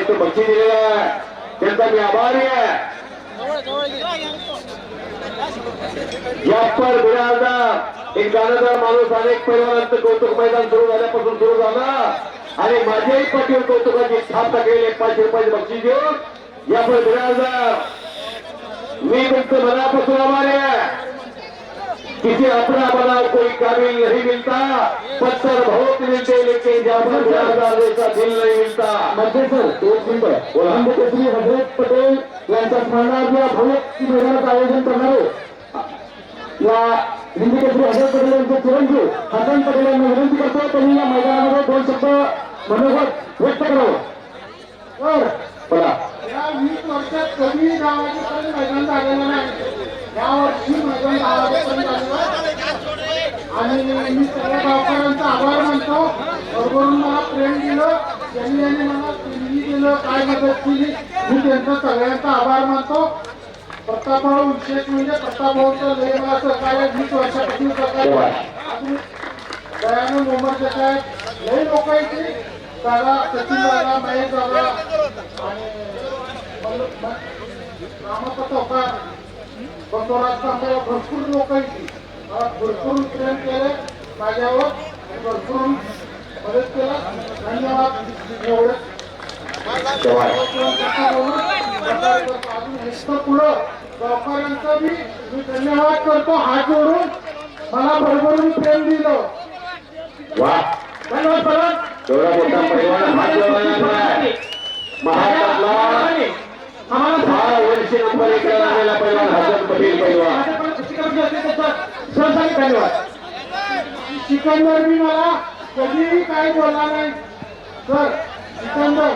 रुपयाचं बक्षीस दिलेलं आहे, त्यांचा मी आभारी आहे. जाफर बिराजदार एक दानादार माणूस, अनेक पैलवानांचं कौतुक मैदान सुरू झाल्यापासून सुरू झालं आणि माझ्याही पाठीवर कौतुकाची छाप टाकलेली 500 रुपयाचे बक्षीस देऊन जाफर बिराजदार मी तुमचं मनापासून आभारी आहे. किसी अपना बना कोई काबिल नहीं मिलता, पत्थर बहुत मिलते लेकिन जाफर बिराजदार जैसा दिल नहीं मिलता. मध्ये सर एक मिनिट बोला. केसरी हजरत पटेल यांच्या स्मरणार्थ या भव्य मैदानाचं आयोजन करणारे या हिंदी केसरी हजरत पटेल यांचे चिरंजीव हसन पटेल यांना विनंती करतो त्यांनी या मैदानामध्ये 2 शब्द मनोगत व्यक्त करावं. तर बोला. या 20 वर्षात कधी गावाचे मैदान झालेलं नाही. यावर्षी मैदान गावापर्यंत झालं आणि मी सगळ्या गावकऱ्यांचा आभार मानतो. बरोबर मला प्रेम दिलं, त्यांनी मला संधी दिलं, काय मदत केली, मी त्यांचा सगळ्यांचा आभार मानतो. प्रतापभाऊ विशेष म्हणजे प्रतापभाऊचं लय मला सहकार्य 20 वर्षापासून सहकार्य अजून दयानंद उमरचे साहेब लय लोक येते दादा, सचिन दादा, महेश दादा आणि रामप्रताप बंदोराज कांबळे भरपूर लोक येते. मला भरपूर प्रेम केले माझ्यावर, भरपूर मदत केला. धन्यवाद. एवढं अजून पुढं गावकऱ्यांचा मी धन्यवाद करतो हात जोडून मला भरभरून प्रेम दिलं. वा, धन्यवाद परत. एवढा मोठा पैलवान हात जोडला महाराष्ट्रातला 6 वर्षी नंबर 1 ला आलेला पैलवान हसन पटेल पैलवान. धन्यवाद. सिकंदर मी मला कधीही काय बोलला नाही सर. सिकंदर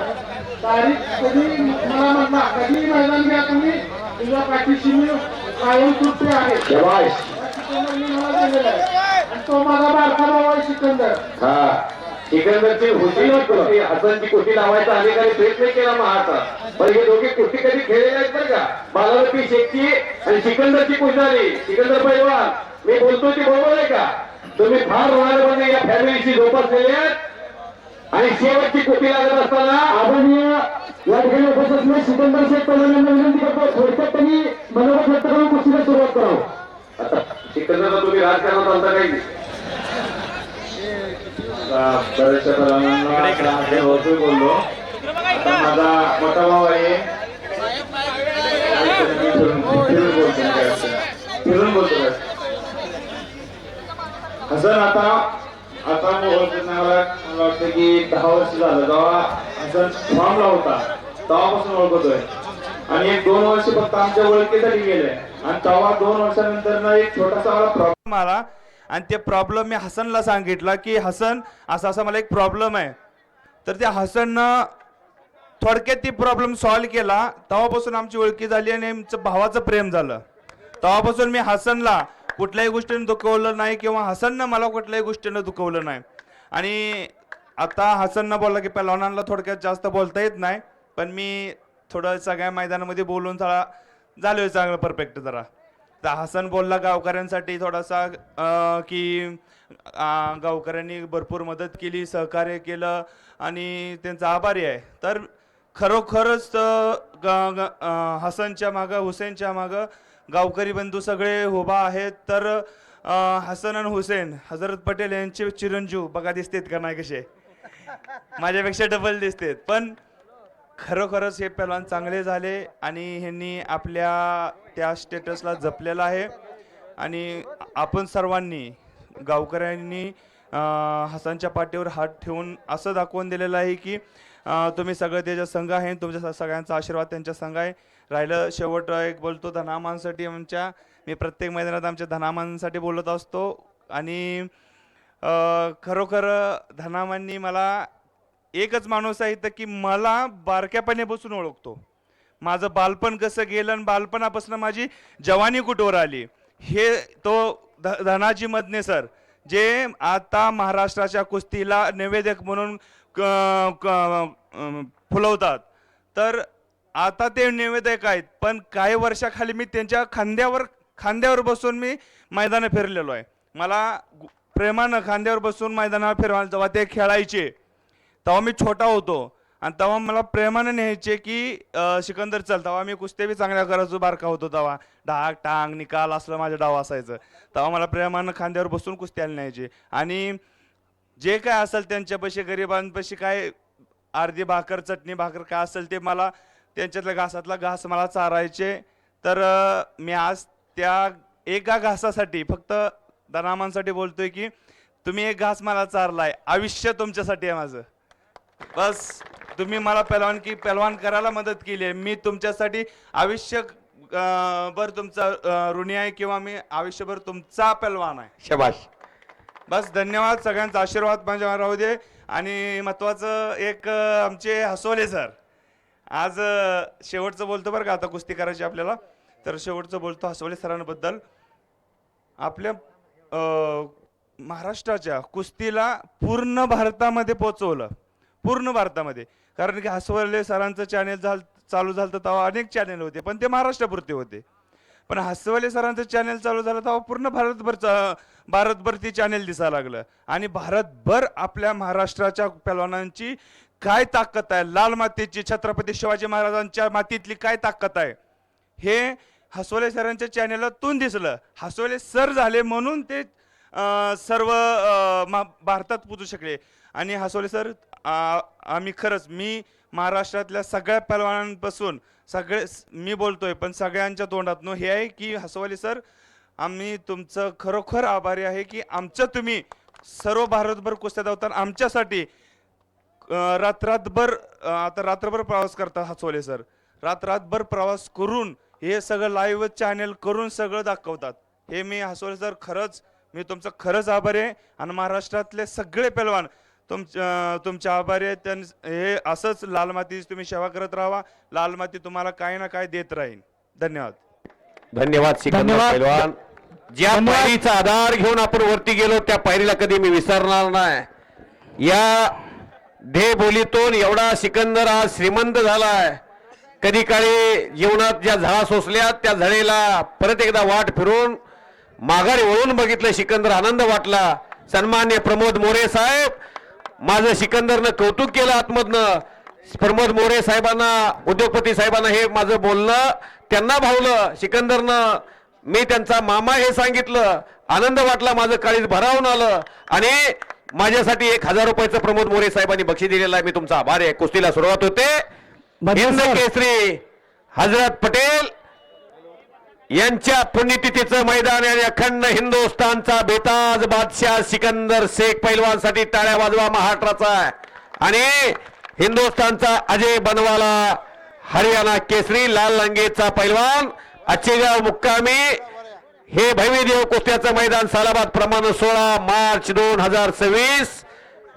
तारीख कधी मला म्हटला कधी मैदान घ्या तुम्ही, तुझ्या पाठीशी मी कायम सुट्टी आहे. शबाश. सिकंदर मी मला दिलेला आहे आणि तो माझा बारका भाऊ आहे सिकंदर. हा, सिकंदरची कुस्ती हसनची कुस्ती लावायचा अनेकांनी प्रयत्न केला महाराष्ट्रात, पण हे दोघे कुस्ती कधी खेळलेले आहेत बरं का. बालावती शेखची आणि सिकंदरची कुस्ती झाली. सिकंदर पैलवान मी बोलतो ती बरोबर आहे का? तुम्ही फार रोनामध्ये या फॅमिलीशी जोपासलेले आहेत आणि शेवटची कुस्ती लागत असताना आदरणीय या ठिकाणी उपस्थित असलेले सिकंदर शेख पैलवान यांना विनंती करतो थोडक्यात त्यांनी मनोगत व्यक्त करून कुस्तीला सुरुवात करावं. आता सिकंदरला तुम्ही राजकारणात आणता काही बऱ्याचशा कलांना भरपूर बोललो. आता माझा मोठा भाऊ आहे, फिरून बोलतो. हसन आता मला वाटतं की 10 वर्ष झालं जेव्हा हसन फॉर्मला होता तेव्हापासून ओळखतोय आणि 1-2 वर्ष फक्त आमच्या ओळखीसाठी गेले आणि तेव्हा 2 वर्षानंतर ना एक छोटासा मला प्रॉब्लेम आला आणि ते प्रॉब्लेम मी हसनला सांगितलं की हसन असा मला एक प्रॉब्लेम आहे. तर त्या हसननं थोडक्यात ती प्रॉब्लेम सॉल्व्ह केला. तेव्हापासून आमची ओळखी झाली आणि आमचं भावाचं प्रेम झालं. तेव्हापासून मी हसनला कुठल्याही गोष्टीने दुखवलं नाही किंवा हसननं मला कुठल्याही गोष्टीनं दुखवलं नाही. आणि आता हसननं बोलला की पैलवानांना थोडक्यात जास्त बोलता येत नाही, पण मी थोडं सगळ्या मैदानामध्ये बोलून थोडा झालोय चांगलं परफेक्ट जरा. तर हसन बोलला गावकऱ्यांसाठी थोडासा की गावकऱ्यांनी भरपूर मदत केली, सहकार्य केलं आणि त्यांचा आभारी आहे. तर खरोखरच हसनच्या मागं, हुसेनच्या मागं गावकरी बंधू सगळे उभा आहेत. तर हसन आणि हुसेन हजरत पटेल यांचे चिरंजीव बघा दिसतेत का नाही कसे, माझ्यापेक्षा डबल दिसतेत. पण खरोखरच हे पैलवान चांगले झाले आणि ह्यांनी आपल्या त्या स्टेटसला जपलेलं आहे. आणि आपण सर्वांनी गावकऱ्यांनी हसनच्या पाठीवर हात ठेवून असं दाखवून दिलेलं आहे की तुम्ही सगळं त्याच्या संघ आहे, तुमच्या सगळ्यांचा आशीर्वाद त्यांच्या संघ आहे. राहिलं शेवट एक बोलतो धनामांसाठी, मी प्रत्येक मैदानात आमच्या धनामांसाठी बोलत असतो. आणि खरोखर धनामांनी मला एकच माणूस आहे तर की मला बारक्यापणे बसून ओळखतो. माझं बालपण कसं गेलं आणि बालपणापासून माझी जवानी कुठवर आली हे तो धनाजी मदने सर, जे आता महाराष्ट्राच्या कुस्तीला निवेदक म्हणून फुलवतात. तर आता ते निवेदक आहेत, पण काही वर्षाखाली मी त्यांच्या खांद्यावर बसून मी मैदानं फिरलेलो आहे. मला प्रेमानं खांद्यावर बसून मैदानावर फिरवायला जेव्हा ते खेळायचे तेव्हा मी छोटा होतो आणि तेव्हा मला प्रेमाने न्यायचे की सिकंदर चल. तेव्हा मी कुस्त्या बी चांगल्या करायचो, बारका होतो तेव्हा. डाग टांग निकाल असलं माझं डाव असायचं. तेव्हा मला प्रेमानं खांद्यावर बसून कुस्त्याला न्यायचे. आणि जे काय असेल त्यांच्यापाशी गरिबांपाशी काय अर्धी भाकर चटणी भाकर काय असेल ते मला त्यांच्यातल्या घासातला घास मला चारायचे. तर मी आज त्या एका घासासाठी फक्त दनामांसाठी बोलतोय की तुम्ही एक घास मला चारलाय, आयुष्य तुमच्यासाठी आहे माझं. बस तुम्ही मला पहलवान करायला मदत केली आहे. मी तुमच्यासाठी आयुष्य भर तुमचा ऋणी आहे किंवा मी आयुष्यभर तुमचा पहलवान आहे. शबाश. बस धन्यवाद. सगळ्यांचा आशीर्वाद माझ्यावर राहू दे. आणि महत्त्वाचं एक आमचे हसोले सर, आज शेवटचं बोलतो बरं का, आता कुस्ती करायची आपल्याला, तर शेवटचं बोलतो हसोले सरांबद्दल. आपल्या महाराष्ट्राच्या कुस्तीला पूर्ण भारतामध्ये पोचवलं, पूर्ण भारतामध्ये. कारण की हसवले सरांचं चॅनेल चालू झालं तेव्हा अनेक चॅनेल होते पण ते महाराष्ट्रापुरते होते. पण हसवले सरांचं चॅनेल चालू झालं तेव्हा पूर्ण भारतभर ती चॅनेल दिसायला लागलं. आणि भारतभर आपल्या महाराष्ट्राच्या पहलवानांची काय ताकद आहे, लाल मातीची, छत्रपती शिवाजी महाराजांच्या मातीतली काय ताकद आहे, हे हसवले सरांच्या चॅनेलातून दिसलं. हसवले सर झाले म्हणून ते सर्व भारतात पोचू शकले. आणि हसवले सर आम्ही खरंच, मी महाराष्ट्रातल्या सगळ्या पहलवानांपासून मी बोलतोय पण सगळ्यांच्या तोंडातून हे आहे की हसवले सर, आम्ही तुमचं खरोखर आभारी आहे की आमचं तुम्ही सर्व भारतभर कुस्त्या धावताना आमच्यासाठी रात्रभर प्रवास करतात. हसवले सर रात्रभर प्रवास करून हे सगळं लाईव्ह चॅनेल करून सगळं दाखवतात. हे मी हसवले सर खरंच, मी तुमचं खरंच आभारी आहे. आणि महाराष्ट्रातले सगळे पहलवान तुमच्या आभारी आहेत. हे असंच लाल मातीची तुम्ही सेवा करत राहा. लाल माती तुम्हाला काय ना काय देत राहील. धन्यवाद. धन्यवाद सिकंदर पैलवान. ज्या पायरीचा आधार घेऊन आपण वरती गेलो त्या पायरीला कधी मी विसरणार नाही. या देहबोलीतून एवढा सिकंदर आज श्रीमंत झालाय. कधी काळी जीवनात ज्या झळा सोसल्या त्या झळेला परत एकदा वाट फिरून माघारी वळून बघितलं सिकंदर, आनंद वाटला. सन्मान्य प्रमोद मोरे साहेब, माझं सिकंदरनं कौतुक केलं आतमधनं. प्रमोद मोरे साहेबांना, उद्योगपती साहेबांना हे माझं बोलणं त्यांना भावलं. सिकंदरनं मी त्यांचा मामा हे सांगितलं, आनंद वाटला, माझं काळीज भरावून आलं. आणि माझ्यासाठी 1000 रुपयाचं प्रमोद मोरे साहेबांनी बक्षीस दिलेलं आहे. मी तुमचा आभारी आहे. कुस्तीला सुरुवात होते. हिंद केसरी हजरत पटेल यांच्या पुण्यतिथीचं मैदान आणि अखंड हिंदुस्थानचा बेताज बादशाह सिकंदर शेख पैलवानसाठी टाळ्या वाजवा महाराष्ट्राचा. आणि हिंदुस्थानचा अजय बनवाला हरियाणा केसरी लाल लंगेचा पैलवान अच्छेगाव मुक्कामी. हे भैवीदेव कुस्त्याचं मैदान सालाबाद प्रमाण 16 मार्च 2026.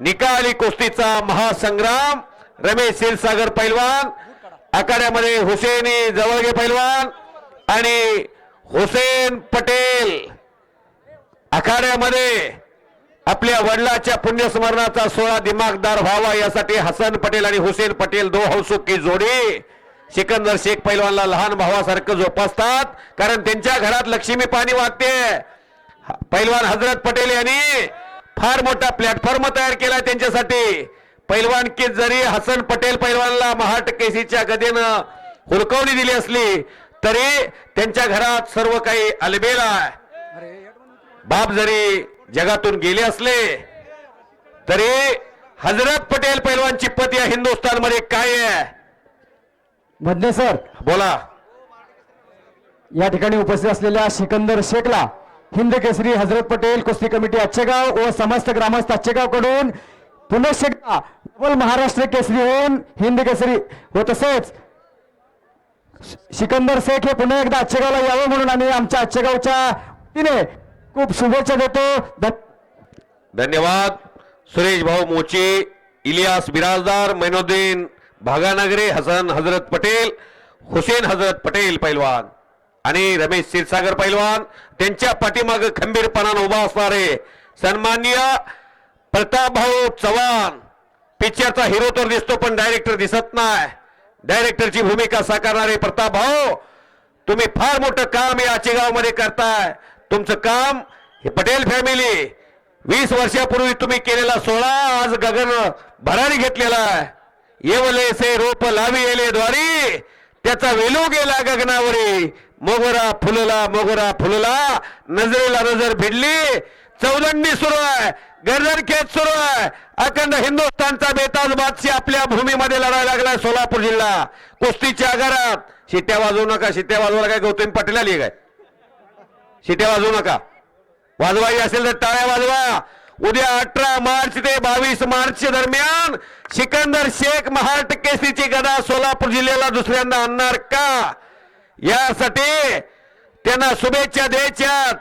निकाली कुस्तीचा महासंग्राम. रमेश क्षीरसागर पैलवान, आखाड्यामध्ये हुसेनी जवळगे पैलवान आणि हुसेन पटेल. आखाड्यामध्ये आपल्या वडिलाच्या पुण्यस्मरणाचा सोहळा दिमागदार व्हावा यासाठी हसन पटेल आणि हुसेन पटेल दो हौसुक की जोडी सिकंदर शेख पैलवानला लहान भावासारखं जोपासतात. कारण त्यांच्या घरात लक्ष्मी पाणी वाहते. पैलवान हजरत पटेल यांनी फार मोठा प्लॅटफॉर्म तयार केला त्यांच्यासाठी. पैलवान की जरी हसन पटेल पैलवानला महाटकेसीच्या गदेनं हुलकवणी दिली असली तरी त्यांच्या घरात सर्व काही अलबेल आहे. बाप जरी जगातून गेले असले तरी हजरत पटेल पैलवानची पत या हिंदुस्थानमध्ये काय आहे. मधने सर बोला. या ठिकाणी उपस्थित असलेल्या सिकंदर शेखला हिंद केसरी हजरत पटेल कुस्ती कमिटी अच्छेगाव व समस्त ग्रामस्थ अच्छेगाव कडून पुनश्च एकदा डबल महाराष्ट्र केसरी होऊन हिंद केसरी व तसेच सिकंदर शेख हे पुन्हा एकदा अच्छेगावला यावं म्हणून आम्ही आमच्या अच्छेगावच्या वतीने खूप शुभेच्छा देतो. धन्यवाद. सुरेश भाऊ मोचे, इलियास बिराजदार, मैनुद्दीन भागानगरे, हसन हजरत पटेल, हुसेन हजरत पटेल पैलवान आणि रमेश क्षीरसागर पैलवान, त्यांच्या पाठीमागे खंबीरपणाने उभा असणारे सन्माननीय प्रताप भाऊ चव्हाण. पिक्चरचा हिरो तर दिसतो पण डायरेक्टर दिसत नाही. डायरेक्टरची भूमिका साकारणारे प्रताप भाऊ, तुम्ही फार मोठं काम या आचेगाव मध्ये करताय. तुमचं काम हे पटेल फॅमिली 20 वर्षापूर्वी तुम्ही केलेला सोहळा आज गगन भरारी घेतलेला आहे. येवलेसे रोप लाविले द्वारी त्याचा वेलो गेला गगनावरी मोगरा फुलला नजरेला नजर भिडली चौदंडी सुरू आहे गर्दनखेच सुरू आहे अखंड हिंदुस्थानचा बेताज बादशाह आपल्या भूमीमध्ये लढायला लागलाय सोलापूर जिल्हा कुस्तीच्या आगारात शिट्या वाजवू नका शिट्या वाजवायला काय गौतम पाटील आली काय शिट्या वाजवू नका वाजवाई असेल तर टाळ्या वाजवा उद्या 18 मार्च ते 22 मार्च दरम्यान सिकंदर शेख महाराष्ट्र केसरीची गदा सोलापूर जिल्ह्याला दुसऱ्यांदा आणणार का यासाठी त्यांना शुभेच्छा द्यायच्यात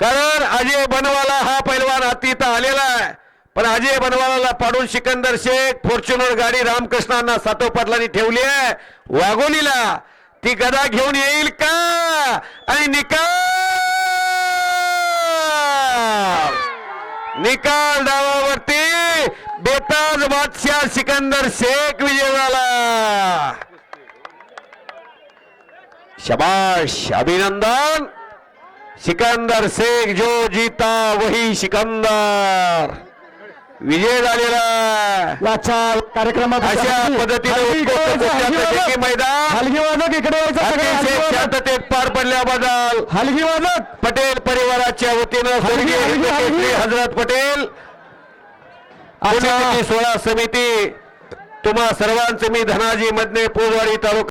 कारण अजय बनवाला हा पैलवान अतीत आलेला आहे पण अजय बनवाला पाडून सिकंदर शेख फॉर्च्युनर गाडी रामकृष्णांना सातव पाटलांनी ठेवली आहे वाघोलीला ती गदा घेऊन येईल का आणि निकाल डावावरती बेताज बादशाह सिकंदर शेख विजय झाला शाबाश अभिनंदन सिकंदर शेख जो जीता वही सिकंदर विजय झालेला याच्या कार्यक्रमात अशा पद्धतीने मैदान हलगी वादक इकडे अतिशय शांततेत पार पडल्याबद्दल हलगी वादक पटेल परिवाराच्या वतीनं स्वर्गीय हिंदकेसरी हजरत पटेल पुण्यतिथी सोहळा समिती तुम्हा सर्वांचे मी धनाजी मधने पोजवाडी तालुका